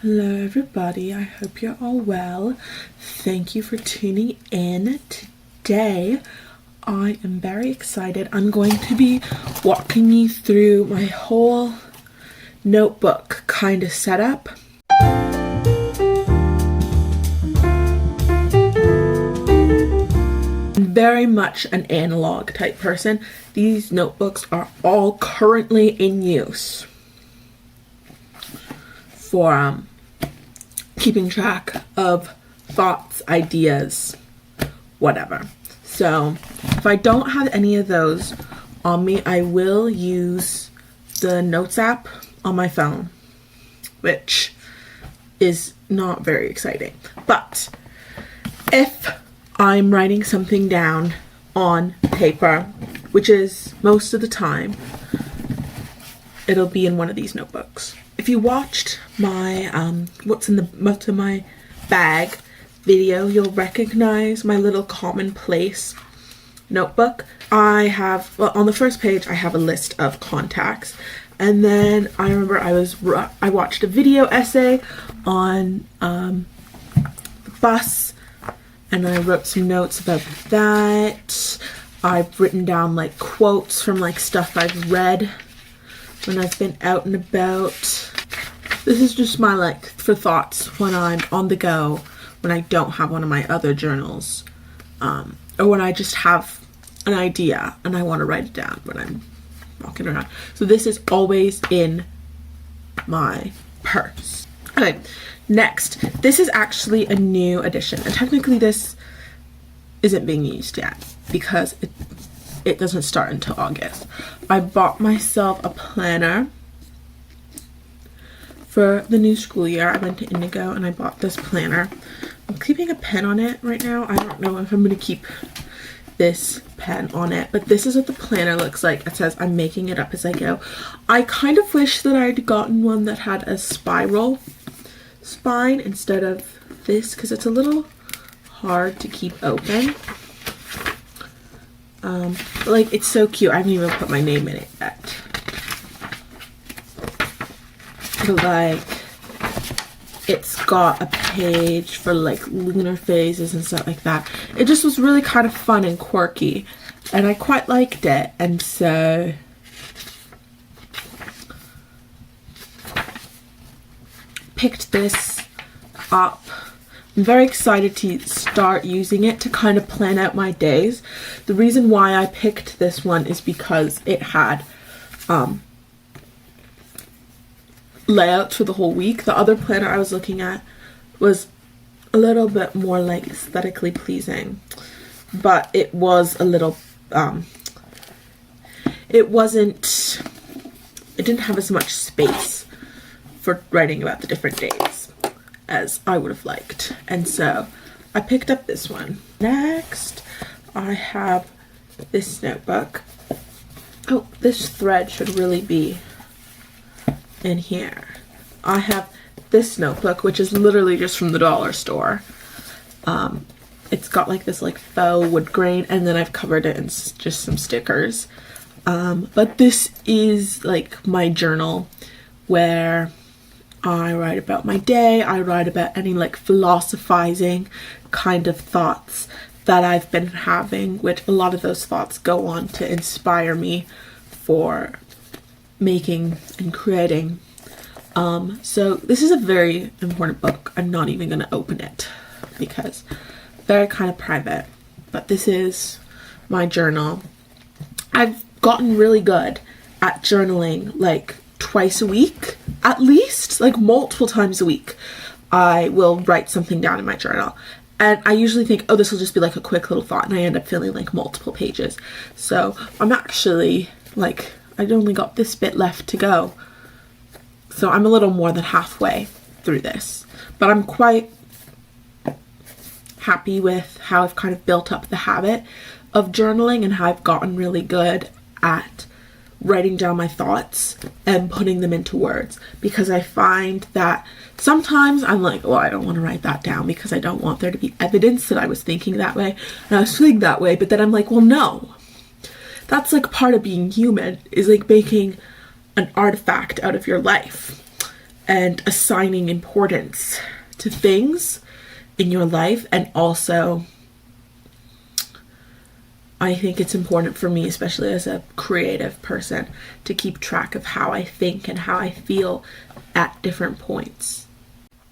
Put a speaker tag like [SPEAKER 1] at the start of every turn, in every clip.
[SPEAKER 1] Hello everybody, I hope you're all well. Thank you for tuning in. Today I am very excited. I'm going to be walking you through my whole notebook kind of setup. I'm very much an analog type person. These notebooks are all currently in use for keeping track of thoughts, ideas, whatever. So if I don't have any of those on me, I will use the Notes app on my phone, which is not very exciting. But if I'm writing something down on paper, which is most of the time, it'll be in one of these notebooks. If you watched my what's in my bag video, you'll recognize my little commonplace notebook. I have, well, on the first page I have a list of contacts, and then I remember I watched a video essay on the bus, and I wrote some notes about that. I've written down like quotes from like stuff I've read when I've been out and about. This is just my like for thoughts when I'm on the go, when I don't have one of my other journals, or when I just have an idea and I want to write it down when I'm walking around. So this is always in my purse. Okay, next, this is actually a new addition, and technically this isn't being used yet because it doesn't start until August. I bought myself a planner for the new school year. I went to Indigo and I bought this planner. I'm keeping a pen on it right now. I don't know if I'm going to keep this pen on it, but this is what the planner looks like. It says I'm making it up as I go. I kind of wish that I'd gotten one that had a spiral spine instead of this, because it's a little hard to keep open. Like, it's so cute. I haven't even put my name in it yet. But like, it's got a page for like lunar phases and stuff like that. It just was really kind of fun and quirky, and I quite liked it, and so picked this up. I'm very excited to start using it to kind of plan out my days. The reason why I picked this one is because it had layouts for the whole week. The other planner I was looking at was a little bit more like aesthetically pleasing, but it was a little it didn't have as much space for writing about the different days as I would have liked, and so I picked up this one. Next, I have this notebook. Oh, this thread should really be in here. I have this notebook, which is literally just from the dollar store. It's got like this like faux wood grain, and then I've covered it in just some stickers. But this is like my journal where I write about my day. I write about any like philosophizing kind of thoughts that I've been having, which a lot of those thoughts go on to inspire me for making and creating. So this is a very important book. I'm not even going to open it because they're kind of private, but this is my journal. I've gotten really good at journaling like twice a week, at least, like multiple times a week. I will write something down in my journal, and I usually think, oh, this will just be like a quick little thought, and I end up filling like multiple pages. So I'm actually like, I only got this bit left to go, so I'm a little more than halfway through this, but I'm quite happy with how I've kind of built up the habit of journaling and how I've gotten really good at writing down my thoughts and putting them into words, because I find that sometimes I'm like, well, I don't want to write that down because I don't want there to be evidence that I was thinking that way and I was feeling that way, but then I'm like, well, no, that's like part of being human, is like making an artifact out of your life. and assigning importance to things in your life. And also, I think it's important for me, especially as a creative person, to keep track of how I think and how I feel at different points.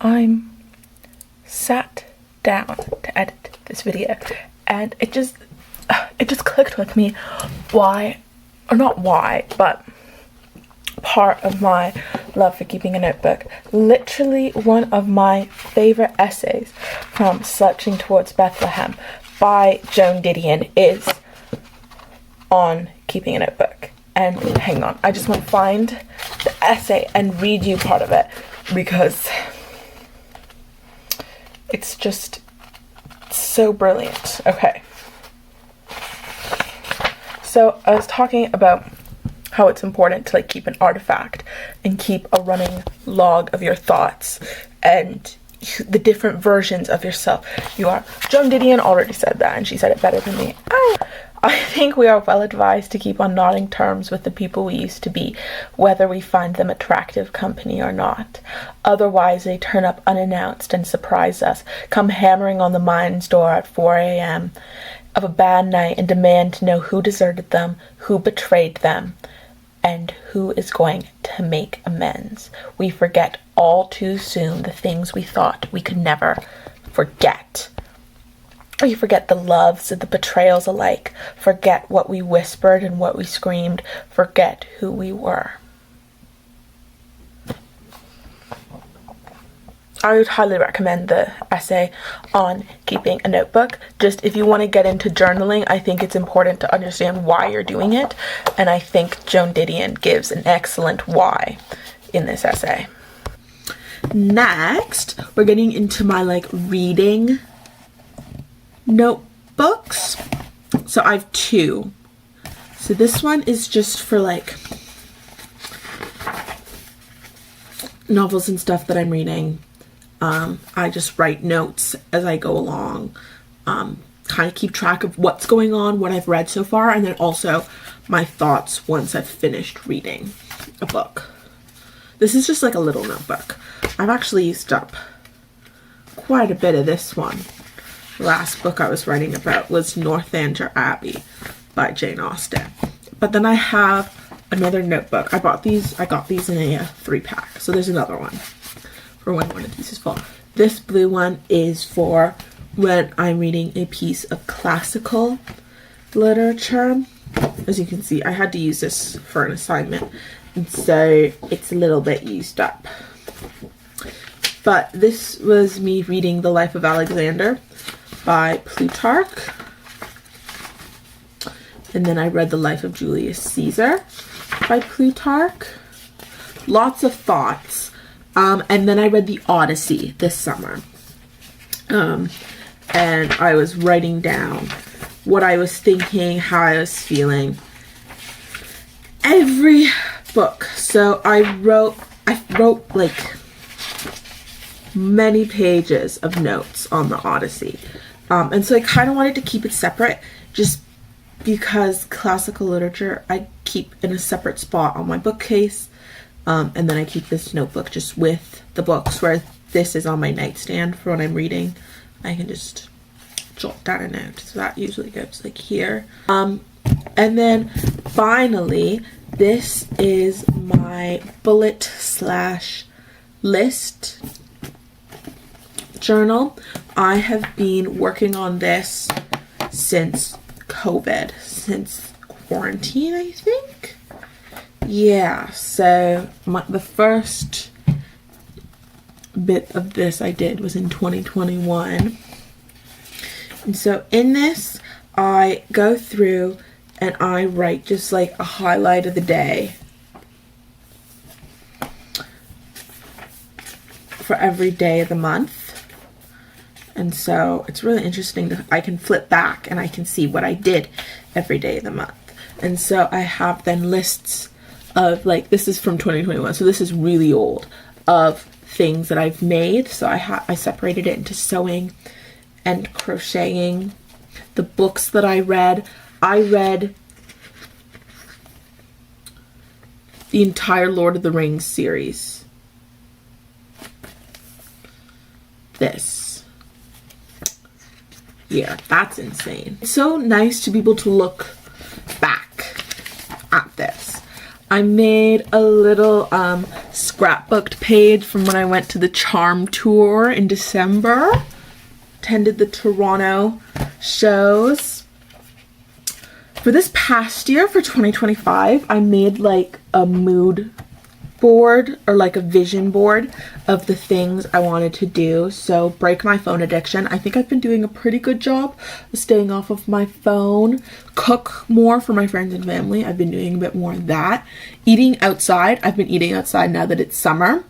[SPEAKER 1] I'm sat down to edit this video, and it just clicked with me why, or not why, but part of my love for keeping a notebook. Literally one of my favorite essays from Slouching Towards Bethlehem by Joan Didion is on keeping a notebook. And hang on, I just want to find the essay and read you part of it, because it's just so brilliant. Okay. So I was talking about how it's important to keep an artifact and keep a running log of your thoughts and the different versions of yourself you are. Joan Didion already said that, and she said it better than me. I think we are well advised to keep on nodding terms with the people we used to be, whether we find them attractive company or not. Otherwise, they turn up unannounced and surprise us, come hammering on the mind's door at 4 a.m. of a bad night and demand to know who deserted them, who betrayed them, and who is going to make amends. We forget all too soon the things we thought we could never forget. We forget the loves and the betrayals alike, forget what we whispered and what we screamed, forget who we were. I would highly recommend the essay on keeping a notebook. Just if you want to get into journaling, I think it's important to understand why you're doing it, and I think Joan Didion gives an excellent why in this essay. Next, we're getting into my reading notebooks. So I have two. So this one is just for novels and stuff that I'm reading. I just write notes as I go along, kind of keep track of what's going on, what I've read so far, and then also my thoughts once I've finished reading a book. This is just a little notebook. I've actually used up quite a bit of this one. The last book I was writing about was Northanger Abbey by Jane Austen. But then I have another notebook. I got these in a 3-pack. So there's another one for when one of these is full. This blue one is for when I'm reading a piece of classical literature. As you can see, I had to use this for an assignment, and so it's a little bit used up. But this was me reading The Life of Alexander by Plutarch. And then I read The Life of Julius Caesar by Plutarch. Lots of thoughts. And then I read The Odyssey this summer. And I was writing down what I was thinking, how I was feeling. Every book. So I wrote many pages of notes on The Odyssey. And so I kind of wanted to keep it separate, just because classical literature I keep in a separate spot on my bookcase. And then I keep this notebook just with the books, where this is on my nightstand for when I'm reading. I can just jot down a note. So that usually goes here. And then finally, this is my bullet/list journal. I have been working on this since COVID, since quarantine, I think. Yeah, so the first bit of this I did was in 2021. And so in this, I go through and I write just a highlight of the day for every day of the month. And so it's really interesting. I can flip back and I can see what I did every day of the month. And so I have then lists of this is from 2021, so this is really old, of things that I've made. So I separated it into sewing and crocheting. The books that I read the entire Lord of the Rings series this year. That's insane. It's so nice to be able to look back at this. I made a little scrapbooked page from when I went to the Charm tour in December. Attended the Toronto shows. For this past year, for 2025, I made like a mood board or like a vision board of the things I wanted to do. So break my phone addiction. I think I've been doing a pretty good job of staying off of my phone. Cook more for my friends and family. I've been doing a bit more of that. Eating outside. I've been eating outside now that it's summer.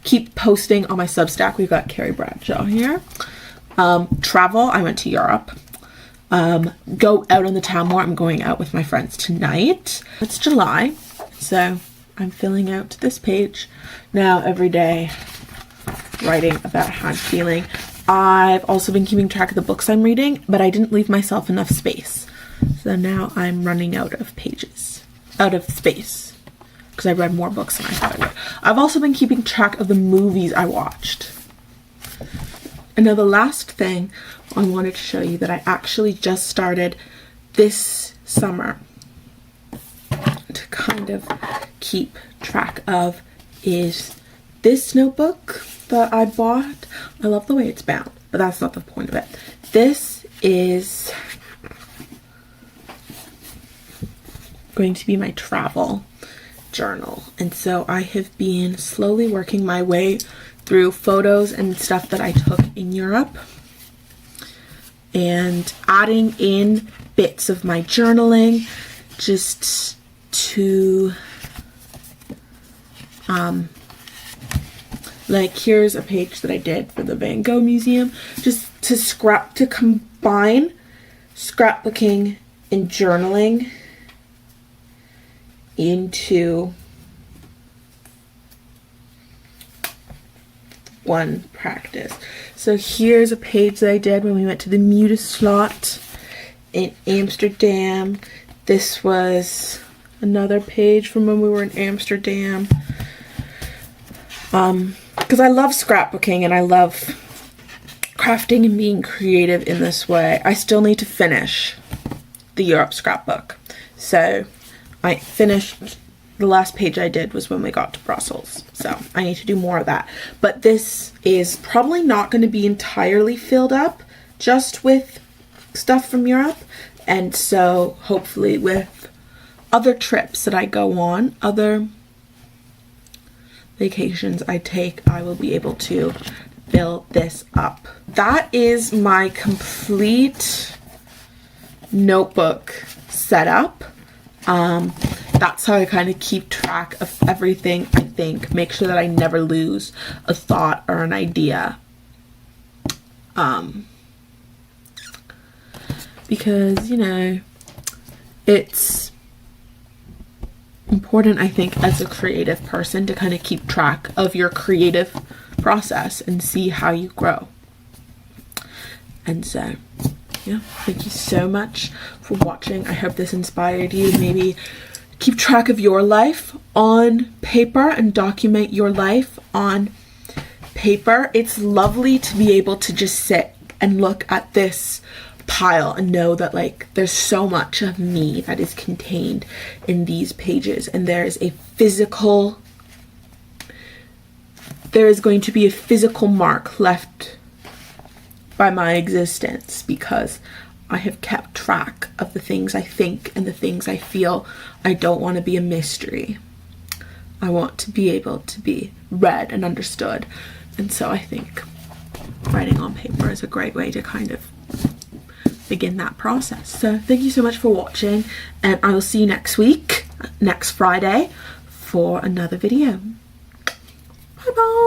[SPEAKER 1] Keep posting on my Substack. We've got Carrie Bradshaw here. Travel. I went to Europe. Go out on the town more. I'm going out with my friends tonight. It's July, so I'm filling out this page now every day, writing about how I'm feeling. I've also been keeping track of the books I'm reading, but I didn't leave myself enough space. So now I'm running out of space, because I read more books than I thought I would. I've also been keeping track of the movies I watched. And now the last thing I wanted to show you that I actually just started this summer to kind of keep track of is this notebook that I bought. I love the way it's bound, but that's not the point of it. This is going to be my travel journal. And so I have been slowly working my way through photos and stuff that I took in Europe and adding in bits of my journaling just to like here's a page that I did for the Van Gogh Museum, just to combine scrapbooking and journaling into one practice. So here's a page that I did when we went to the Mudeslot in Amsterdam. This was another page from when we were in Amsterdam. Because I love scrapbooking and I love crafting and being creative in this way. I still need to finish the Europe scrapbook. So I finished. The last page I did was when we got to Brussels, so I need to do more of that. But this is probably not going to be entirely filled up just with stuff from Europe, and so hopefully with other trips that I go on, other vacations I take, I will be able to fill this up. That is my complete notebook setup. That's how I kind of keep track of everything I think. Make sure that I never lose a thought or an idea. Because, you know, it's important, I think, as a creative person to kind of keep track of your creative process and see how you grow. And so, yeah, thank you so much for watching. I hope this inspired you. Maybe keep track of your life on paper and document your life on paper. It's lovely to be able to just sit and look at this pile and know that like there's so much of me that is contained in these pages, and there is going to be a physical mark left by my existence because I have kept track of the things I think and the things I feel. I don't want to be a mystery. I want to be able to be read and understood. And so I think writing on paper is a great way to kind of begin that process. So thank you so much for watching, and I will see you next week, next Friday, for another video. Bye bye.